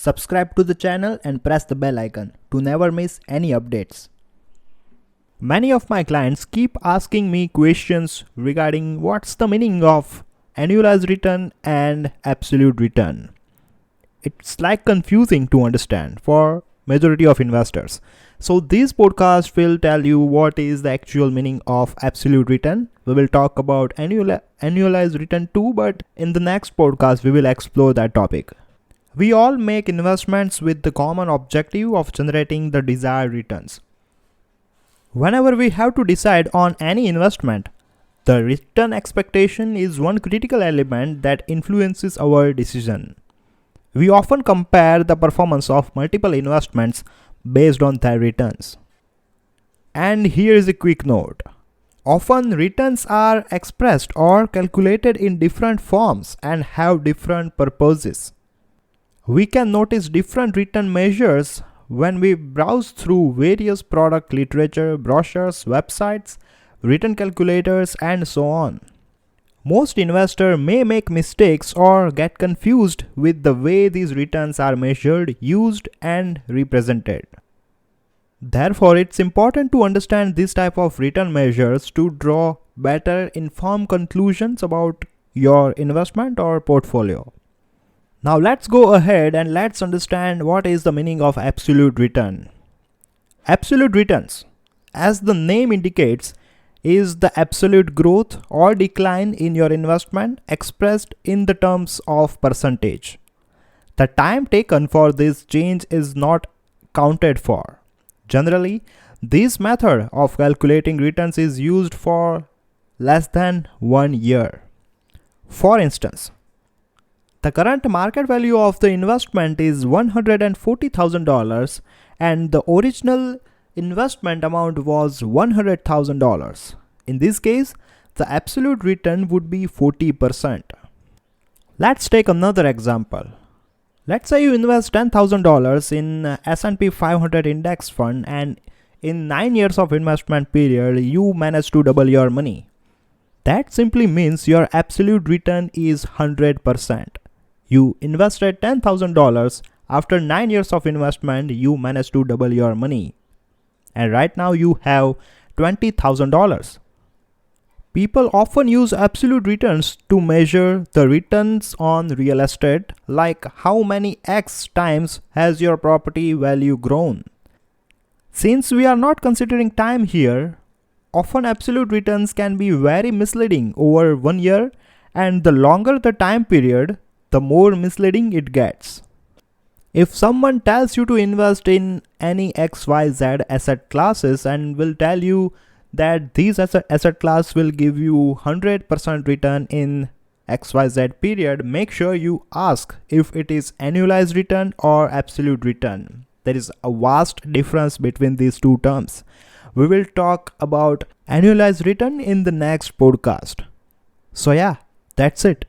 Subscribe to the channel and press the bell icon to never miss any updates. Many of my clients keep asking me questions regarding what's the meaning of annualized return and absolute return. It's like confusing to understand for majority of investors. So this podcast will tell you what is the actual meaning of absolute return. We will talk about annualized return too, but in the next podcast we will explore that topic. We all make investments with the common objective of generating the desired returns. Whenever we have to decide on any investment, the return expectation is one critical element that influences our decision. We often compare the performance of multiple investments based on their returns. And here is a quick note. Often returns are expressed or calculated in different forms and have different purposes. We can notice different return measures when we browse through various product literature, brochures, websites, return calculators, and so on. Most investors may make mistakes or get confused with the way these returns are measured, used, and represented. Therefore, it's important to understand this type of return measures to draw better informed conclusions about your investment or portfolio. Now let's go ahead and let's understand what is the meaning of absolute return. Absolute returns, as the name indicates, is the absolute growth or decline in your investment expressed in the terms of percentage. The time taken for this change is not counted for. Generally, this method of calculating returns is used for less than 1 year. For instance, the current market value of the investment is $140,000 and the original investment amount was $100,000. In this case, the absolute return would be 40%. Let's take another example. Let's say you invest $10,000 in S&P 500 index fund and in 9 years of investment period, you manage to double your money. That simply means your absolute return is 100%. You invested $10,000. After 9 years of investment, you managed to double your money. And right now you have $20,000. People often use absolute returns to measure the returns on real estate, like how many X times has your property value grown. Since we are not considering time here, often absolute returns can be very misleading over 1 year, and the longer the time period, the more misleading it gets. If someone tells you to invest in any XYZ asset classes and will tell you that these asset class will give you 100% return in XYZ period, make sure you ask if it is annualized return or absolute return. There is a vast difference between these two terms. We will talk about annualized return in the next podcast. So yeah, that's it.